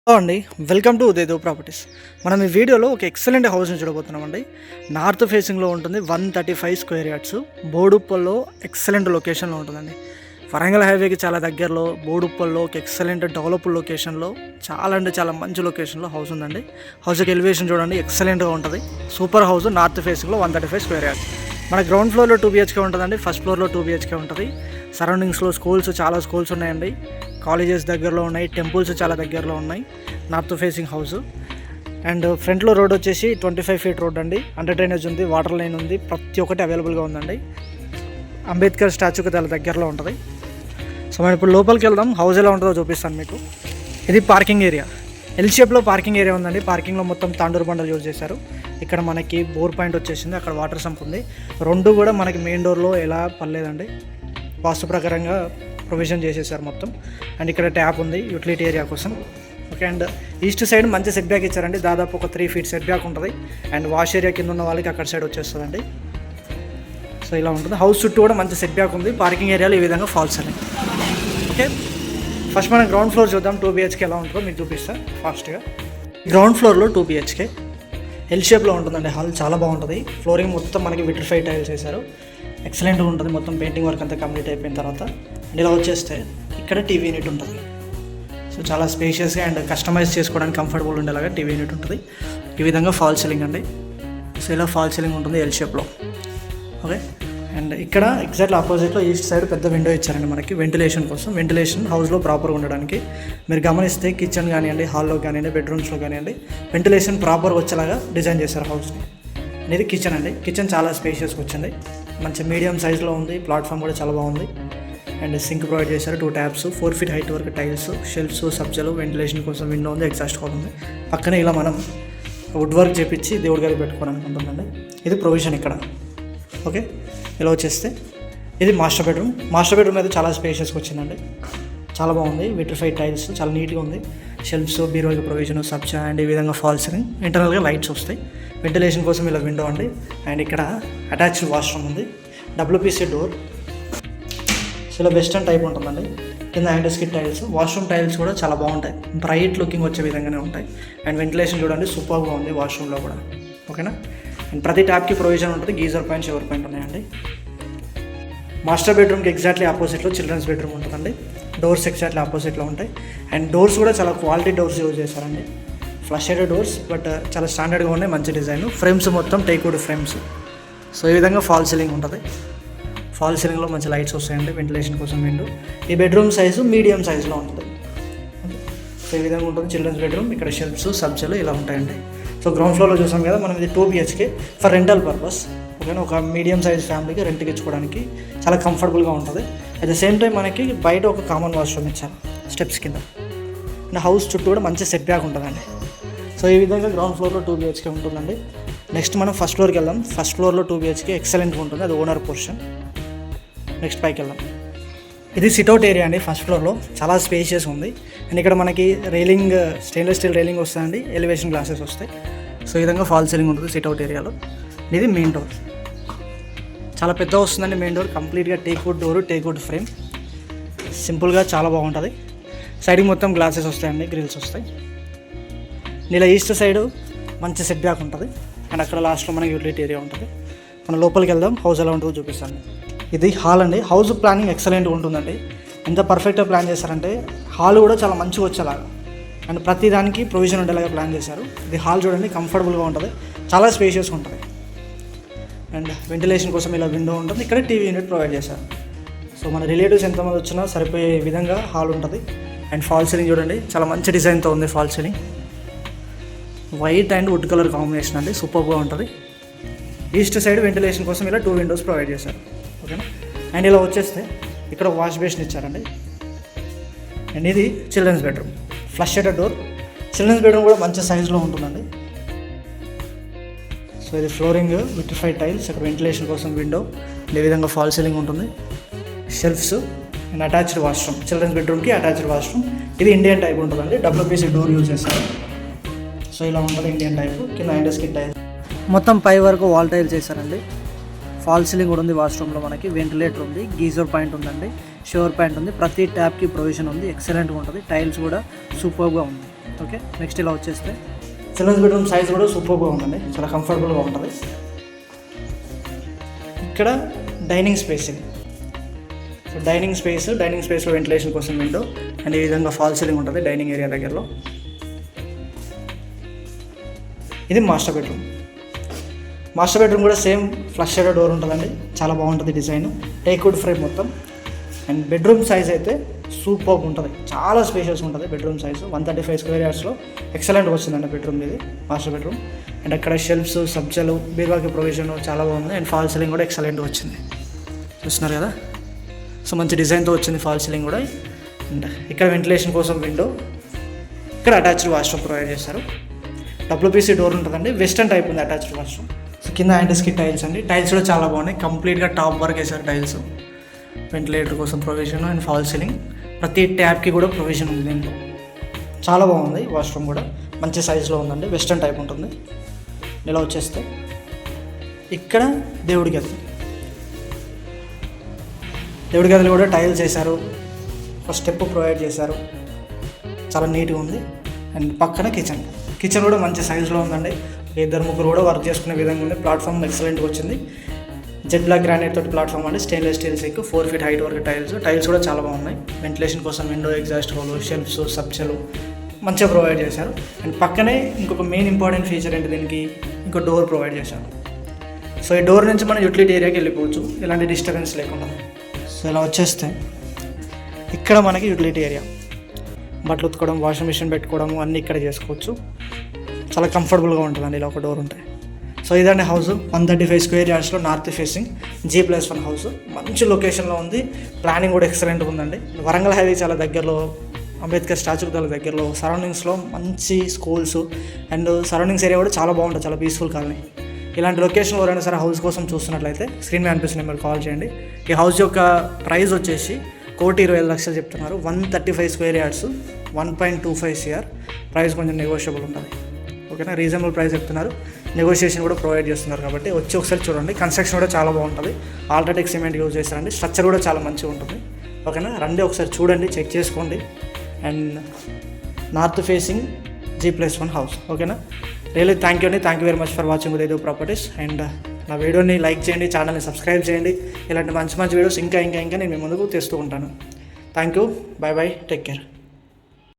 Hello అండి, welcome to ఉదయదేవ్ properties. మనం ఈ వీడియోలో ఒక ఎక్సలెంట్ హౌస్ని చూడబోతున్నామండి. నార్త్ ఫేసింగ్లో ఉంటుంది, 135 స్క్వేర్ యార్డ్స్, బోడుప్పల్లో ఎక్సలెంట్ లొకేషన్లో ఉంటుందండి. వరంగల్ హైవేకి చాలా దగ్గరలో బోడుప్పల్లో ఒక ఎక్సలెంట్ డెవలప్డ్ లొకేషన్లో చాలా అంటే చాలా మంచి లొకేషన్లో హౌస్ ఉందండి. హౌస్కి ఎలివేషన్ చూడండి, ఎక్సలెంట్గా ఉంటుంది. సూపర్ హౌస్, నార్త్ ఫేసింగ్లో 135 స్క్వేర్ యార్డ్స్. మన గ్రౌండ్ ఫ్లోర్లో 2 BHK ఉంటుందండి, ఫస్ట్ ఫ్లోర్లో 2 BHK ఉంటుంది. సరౌండింగ్స్లో స్కూల్స్, చాలా స్కూల్స్ ఉన్నాయండి. కాలేజెస్ దగ్గరలో ఉన్నాయి, టెంపుల్స్ చాలా దగ్గరలో ఉన్నాయి. నార్త్ ఫేసింగ్ హౌస్ అండ్ ఫ్రంట్లో రోడ్ వచ్చేసి 25 feet రోడ్ అండి. అండర్ డ్రైనేజ్ ఉంది, వాటర్ లైన్ ఉంది, ప్రతి ఒక్కటి అవైలబుల్గా ఉందండి. అంబేద్కర్ స్టాచ్యూకి చాలా దగ్గరలో ఉంటుంది. సో మనం ఇప్పుడు లోపలికి వెళ్దాం, హౌస్ ఎలా ఉంటుందో చూపిస్తాను మీకు. ఇది పార్కింగ్ ఏరియా, ఎల్ షేప్లో పార్కింగ్ ఏరియా ఉందండి. పార్కింగ్లో మొత్తం తాండూరు బండలు యూజ్ చేశారు. ఇక్కడ మనకి బోర్ పాయింట్ వచ్చేసింది, అక్కడ వాటర్ సంప్ ఉంది. రెండు కూడా మనకి మెయిన్ డోర్లో ఎలా పర్లేదండి, వాస్తు ప్రకారంగా ప్రొవిజన్ చేసేసారు మొత్తం. అండ్ ఇక్కడ ట్యాప్ ఉంది యూటిలిటీ ఏరియా కోసం. ఓకే, అండ్ ఈస్ట్ సైడ్ మంచి సెట్ బ్యాక్ ఇచ్చారండి, దాదాపు ఒక 3 feet సెట్ బ్యాక్ ఉంటుంది. అండ్ వాష్ ఏరియా కింద ఉన్న వాళ్ళకి అక్కడ సైడ్ వచ్చేస్తుందండి. సో ఇలా ఉంటుంది. హౌస్ చుట్టూ కూడా మంచి సెట్ బ్యాక్ ఉంది. పార్కింగ్ ఏరియాలో ఈ విధంగా ఫాల్స్ అని. ఓకే, ఫస్ట్ మనం గ్రౌండ్ ఫ్లోర్ చూద్దాం. 2 BHK ఎలా ఉంటుందో మీకు చూపిస్తాను ఫాస్ట్గా. గ్రౌండ్ ఫ్లోర్లో 2 BHK ఎల్ షేప్లో ఉంటుందండి. హాల్ చాలా బాగుంటుంది. ఫ్లోరింగ్ మొత్తం మనకి విట్రిఫైడ్ టైల్స్ వేశారు, ఎక్సలెంట్గా ఉంటుంది. మొత్తం పెయింటింగ్ వర్క్ అంతా కంప్లీట్ అయిపోయిన తర్వాత అండ్ ఇలా వచ్చేస్తే ఇక్కడ టీవీ యూనిట్ ఉంటుంది. సో చాలా స్పేషియస్గా అండ్ కస్టమైజ్ చేసుకోవడానికి కంఫర్టబుల్ ఉండేలాగా టీవీ యూనిట్ ఉంటుంది. ఈ విధంగా ఫాల్ సీలింగ్ అండి. సో ఇలా ఫాల్ సీలింగ్ ఉంటుంది ఎల్ షేప్లో. ఓకే, అండ్ ఇక్కడ ఎగ్జాక్ట్లీ ఆపోజిట్లో ఈస్ట్ సైడ్ పెద్ద విండో ఇచ్చారండి మనకి వెంటిలేషన్ కోసం. వెంటిలేషన్ హౌస్లో ప్రాపర్గా ఉండడానికి. మీరు గమనిస్తే కిచెన్ కానివ్వండి, హాల్లో కానివ్వండి, బెడ్రూమ్స్లో కానివ్వండి, వెంటిలేషన్ ప్రాపర్గా వచ్చేలాగా డిజైన్ చేశారు హౌస్ని. అనేది కిచెన్ అండి. కిచెన్ చాలా స్పేషియస్గా వచ్చింది, మంచి మీడియం సైజ్లో ఉంది. ప్లాట్ఫామ్ కూడా చాలా బాగుంది. అండ్ సింక్ ప్రొవైడ్ చేశారు, 2 taps, 4 feet హైట్ వరకు టైల్స్, షెల్ఫ్స్, సబ్జలు, వెంటిలేషన్ కోసం విండో ఉంది, ఎగ్జాస్ట్ హాల్ ఉంది. పక్కనే ఇలా మనం వుడ్ వర్క్ చేపించి దేవుడి గారికి పెట్టుకోవడానికి ఉంటుందండి. ఇది ప్రొవిజన్ ఇక్కడ. ఓకే, ఇలా వచ్చేస్తే ఇది మాస్టర్ బెడ్రూమ్. మాస్టర్ బెడ్రూమ్ అయితే చాలా స్పేషియస్గా వచ్చిందండి, చాలా బాగుంది. విట్రిఫైడ్ టైల్స్ చాలా నీట్గా ఉంది. షెల్ఫ్స్, బీరోకి ప్రొవిజన్, సబ్జా అండ్ ఈ విధంగా ఫాల్ సీలింగ్. ఇంటర్నల్గా లైట్స్ వస్తాయి. వెంటిలేషన్ కోసం ఇలా విండో అండి. అండ్ ఇక్కడ అటాచ్డ్ వాష్రూమ్ ఉంది, WPC డోర్. ఇలా వెస్టర్న్ టైప్ ఉంటుందండి. కింద యాండోస్కిట్ టైల్స్, వాష్రూమ్ టైల్స్ కూడా చాలా బాగుంటాయి, బ్రైట్ లుకింగ్ వచ్చే విధంగానే ఉంటాయి. అండ్ వెంటిలేషన్ చూడండి సూపర్గా ఉంది వాష్రూమ్లో కూడా. ఓకేనా, అండ్ ప్రతి ట్యాప్కి ప్రొవిజన్ ఉంటుంది. గీజర్ పాయింట్, షవర్ పాయింట్ ఉన్నాయండి. మాస్టర్ బెడ్రూమ్కి ఎగ్జాక్ట్లీ ఆపోజిట్లో చిల్డ్రన్స్ బెడ్రూమ్ ఉంటుందండి. డోర్స్ ఎగ్జాక్ట్లీ ఆపోజిట్లో ఉంటాయి. అండ్ డోర్స్ కూడా చాలా క్వాలిటీ డోర్స్ యూజ్ చేశారండి. ఫ్లషెడ్ డోర్స్, బట్ చాలా స్టాండర్డ్గా ఉన్నాయి, మంచి డిజైన్. ఫ్రేమ్స్ మొత్తం టేక్వుడ్ ఫ్రేమ్స్. సో ఈ విధంగా ఫాల్ సీలింగ్ ఉంటుంది. ఫాల్ సీలింగ్లో మంచి లైట్స్ వస్తాయండి, వెంటిలేషన్ కోసం విండో. ఈ బెడ్రూమ్ సైజు మీడియం సైజులో ఉంటుంది. సో ఈ విధంగా ఉంటుంది చిల్డ్రన్స్ బెడ్రూమ్. ఇక్కడ షెల్ఫ్స్, సబ్జలు ఇలా ఉంటాయండి. సో గ్రౌండ్ ఫ్లోర్లో చూసాం కదా మనం, ఇది 2 BHK ఫర్ రెంటల్ పర్పస్. ఓకేనా, ఒక మీడియం సైజ్ ఫ్యామిలీకి రెంట్కి ఇచ్చుకోవడానికి చాలా కంఫర్టబుల్గా ఉంటుంది. అట్ ద సేమ్ టైం మనకి బయట ఒక కామన్ వాష్రూమ్ ఇచ్చారు స్టెప్స్ కింద. అండ్ హౌస్ చుట్టూ కూడా మంచి సెట్ బ్యాక్ ఉంటుందండి. సో ఈ విధంగా గ్రౌండ్ ఫ్లోర్లో 2 BHK ఉంటుందండి. నెక్స్ట్ మనం ఫస్ట్ ఫ్లోర్కి వెళ్దాం. ఫస్ట్ ఫ్లోర్లో 2 BHK ఎక్సలెంట్గా ఉంటుంది, అది ఓనర్ పోర్షన్. నెక్స్ట్ పైకి వెళ్దాం. ఇది సిట్అవుట్ ఏరియా అండి. ఫస్ట్ ఫ్లోర్లో చాలా స్పేషియస్ ఉంది. అండ్ ఇక్కడ మనకి రైలింగ్, స్టెయిన్లెస్ స్టీల్ రైలింగ్ వస్తుందండి, ఎలివేషన్ గ్లాసెస్ వస్తాయి. సో ఈ విధంగా ఫాల్ సీలింగ్ ఉంటుంది సిట్అవుట్ ఏరియాలో. ఇది మెయిన్ డోర్, చాలా పెద్ద వస్తుందండి మెయిన్ డోర్. కంప్లీట్గా టేక్వుడ్ డోర్, టేక్వుడ్ ఫ్రేమ్, సింపుల్గా చాలా బాగుంటుంది. సైడ్కి మొత్తం గ్లాసెస్ వస్తాయండి, గ్రిల్స్ వస్తాయి. ఇలా ఈస్ట్ సైడ్ మంచి సెట్ బ్యాక్ ఉంటుంది. అండ్ అక్కడ లాస్ట్లో మనకి యూటిలిటీ ఏరియా ఉంటుంది. మనం లోపలికి వెళ్దాం, హౌస్ ఎలా ఉంటుందో చూపిస్తాను. ఇది హాల్ అండి. హౌస్ ప్లానింగ్ ఎక్సలెంట్గా ఉంటుందండి. ఎంత పర్ఫెక్ట్గా ప్లాన్ చేశారంటే హాల్ కూడా చాలా మంచిగా వచ్చేలాగా అండ్ ప్రతి దానికి ప్రొవిజన్ ఉండేలాగా ప్లాన్ చేశారు. ఇది హాల్ చూడండి, కంఫర్టబుల్గా ఉంటుంది, చాలా స్పేషియస్గా ఉంటుంది. అండ్ వెంటిలేషన్ కోసం ఇలా విండో ఉంటుంది. ఇక్కడ టీవీ యూనిట్ ప్రొవైడ్ చేశారు. సో మన రిలేటివ్స్ ఎంతమంది వచ్చినా సరిపోయే విధంగా హాల్ ఉంటుంది. అండ్ ఫాల్ సీలింగ్ చూడండి, చాలా మంచి డిజైన్తో ఉంది. Fall ceiling white and would colour combination అండి, సూపర్గా ఉంటుంది. ఈస్ట్ సైడ్ వెంటిలేషన్ కోసం ఇలా 2 windows ప్రొవైడ్ చేశారు. ఓకేనా, అండ్ ఇలా వచ్చేస్తే ఇక్కడ వాష్ బేసిన్ ఇచ్చారండి. అండ్ ఇది children's bedroom, flushed door. Children's bedroom కూడా మంచి సైజులో ఉంటుందండి. సో ఇది ఫ్లోరింగ్, విట్రిఫైడ్ టైల్స్, ఇక్కడ వెంటిలేషన్ కోసం విండో, ఈ విధంగా ఫాల్ సీలింగ్ ఉంటుంది. Shelves and attached washroom. Children's బెడ్రూమ్కి అటాచ్డ్ వాష్రూమ్. ఇది ఇండియన్ టైప్ ఉంటుందండి, WPC డోర్ యూజ్ చేస్తారు. సో ఇలా ఉంటుంది ఇండియన్ టైప్. కింద యాండోస్కిట్ టైల్స్, మొత్తం పై వరకు వాల్ టైల్స్ చేశారండి. ఫాల్ సీలింగ్ కూడా ఉంది వాష్రూమ్లో. మనకి వెంటిలేటర్ ఉంది, గీజర్ పాయింట్ ఉందండి, షవర్ పాయింట్ ఉంది. ప్రతి ట్యాప్కి ప్రొవిజన్ ఉంది, ఎక్సలెంట్గా ఉంటుంది. టైల్స్ కూడా సూపర్గా ఉంది. ఓకే, నెక్స్ట్ ఇలా వచ్చేస్తే చిల్డ్రన్స్ బెడ్రూమ్ సైజ్ కూడా సూపర్గా ఉందండి, చాలా కంఫర్టబుల్గా ఉంటుంది. ఇక్కడ డైనింగ్ స్పేస్ ఇది. సో డైనింగ్ స్పేస్లో వెంటిలేషన్ కోసం విండో అండ్ ఈ విధంగా ఫాల్ సీలింగ్ ఉంటుంది డైనింగ్ ఏరియా దగ్గరలో. ఇది మాస్టర్ బెడ్రూమ్ కూడా సేమ్ ఫ్లష్ షేడర్ డోర్ ఉంటుందండి, చాలా బాగుంటుంది డిజైన్, టేక్వుడ్ ఫ్రేమ్ మొత్తం. అండ్ బెడ్రూమ్ సైజ్ అయితే సూపర్గా ఉంటుంది, చాలా స్పేషియస్ ఉంటుంది బెడ్రూమ్ సైజు. 135 స్క్వేర్ యార్డ్స్లో ఎక్సలెంట్గా వచ్చిందండి బెడ్రూమ్ ఇది, మాస్టర్ బెడ్రూమ్. అండ్ అక్కడ షెల్ఫ్స్, సబ్జలు, బీరువాకి ప్రొవిజన్ చాలా బాగుంది. అండ్ ఫాల్ సీలింగ్ కూడా ఎక్సలెంట్గా వచ్చింది, చూస్తున్నారు కదా. సో మంచి డిజైన్తో వచ్చింది ఫాల్ సీలింగ్ కూడా. అండ్ ఇక్కడ వెంటిలేషన్ కోసం విండో, ఇక్కడ అటాచ్డ్ వాష్రూమ్ ప్రొవైడ్ చేస్తారు. WPC డోర్ ఉంటుందండి, వెస్టర్న్ టైప్ ఉంది అటాచ్డ్ వాష్రూమ్. సో కింద యాంటీస్కిడ్ టైల్స్ అండి, టైల్స్ కూడా చాలా బాగున్నాయి, కంప్లీట్గా టాప్ వర్క్ వేసారు టైల్స్. వెంటిలేటర్ కోసం ప్రొవిజన్ అండ్ ఫాల్ సీలింగ్, ప్రతి ట్యాప్కి కూడా ప్రొవిజన్ ఉంది దీంట్లో. చాలా బాగుంది వాష్రూమ్ కూడా, మంచి సైజులో ఉందండి, వెస్టర్న్ టైప్ ఉంటుంది. ఇలా వచ్చేస్తే ఇక్కడ దేవుడి గదులు కూడా టైల్స్ వేశారు, ఒక స్టెప్ ప్రొవైడ్ చేశారు, చాలా నీట్గా ఉంది. అండ్ పక్కన కిచెన్ కూడా మంచి సైజులో ఉందండి, 2-3 కూడా వర్క్ చేసుకునే విధంగా ఉంది. ప్లాట్ఫామ్ ఎక్సలెంట్గా వచ్చింది, జెడ్ బ్లాక్ గ్రానైట్ తోటి ప్లాట్ఫామ్ అండి, stainless steel sink, 4 feet height వరకు టైల్స్ కూడా చాలా బాగున్నాయి. వెంటిలేషన్ కోసం విండో, ఎగ్జాస్ట్ హోల్, షెల్ఫ్స్, సబ్జలు మంచిగా ప్రొవైడ్ చేశారు. అండ్ పక్కనే ఇంకొక మెయిన్ ఇంపార్టెంట్ ఫీచర్ ఏంటి, దీనికి ఇంకో డోర్ ప్రొవైడ్ చేశారు. సో ఈ డోర్ నుంచి మనం యూటిలిటీ ఏరియాకి వెళ్ళిపోవచ్చు ఎలాంటి డిస్టర్బెన్స్ లేకుండా. సో ఇలా వచ్చేస్తే ఇక్కడ మనకి యూటిలిటీ ఏరియా, బట్టలు ఉతుకోవడం, వాషింగ్ మిషన్ పెట్టుకోవడం అన్నీ ఇక్కడ చేసుకోవచ్చు, చాలా కంఫర్టబుల్గా ఉంటుందండి ఇలా ఒక డోర్ ఉంటే. సో ఇదండి హౌస్, 135 స్క్వేర్ యార్డ్స్లో నార్త్ ఫేసింగ్ G+1 హౌస్, మంచి లొకేషన్లో ఉంది, ప్లానింగ్ కూడా ఎక్సలెంట్గా ఉందండి. వరంగల్ హైవే చాలా దగ్గరలో, అంబేద్కర్ స్టాచ్యూకి చాలా దగ్గరలో, సరౌండింగ్స్లో మంచి స్కూల్స్ అండ్ సరౌండింగ్స్ ఏరియా కూడా చాలా బాగుంటుంది, చాలా పీస్ఫుల్ కాలనీ. ఇలాంటి లొకేషన్ ఎవరైనా సరే హౌస్ కోసం చూస్తున్నట్లయితే స్క్రీన్ మీద అనిపిస్తున్న నెంబర్ కాల్ చేయండి. ఈ హౌస్ యొక్క ప్రైస్ వచ్చేసి 1,20,00,000 చెప్తున్నారు, 135 స్క్వేర్ యార్డ్స్, 1.25 CR. ప్రైస్ కొంచెం నెగోషియబుల్ ఉంటుంది, ఓకేనా, రీజనబుల్ ప్రైస్ చెప్తున్నారు, నెగోషియేషన్ కూడా ప్రొవైడ్ చేస్తున్నారు. కాబట్టి వచ్చి ఒకసారి చూడండి, కన్స్ట్రక్షన్ కూడా చాలా బాగుంటుంది, ఆల్ట్రాటెక్ సిమెంట్ యూజ్ చేస్తారండి, స్ట్రక్చర్ కూడా చాలా మంచిగా ఉంటుంది, ఓకేనా. రండి ఒకసారి చూడండి, చెక్ చేసుకోండి. And north facing G+1 house, ఓకేనా. Really thank you very much for watching Udaydev properties. And నా వీడియోని లైక్ చేయండి, ఛానల్ని సబ్స్క్రైబ్ చేయండి, ఇలాంటి మంచి వీడియోస్ ఇంకా నేను మీ ముందుకు తెస్తూ ఉంటాను. Thank you, bye take care.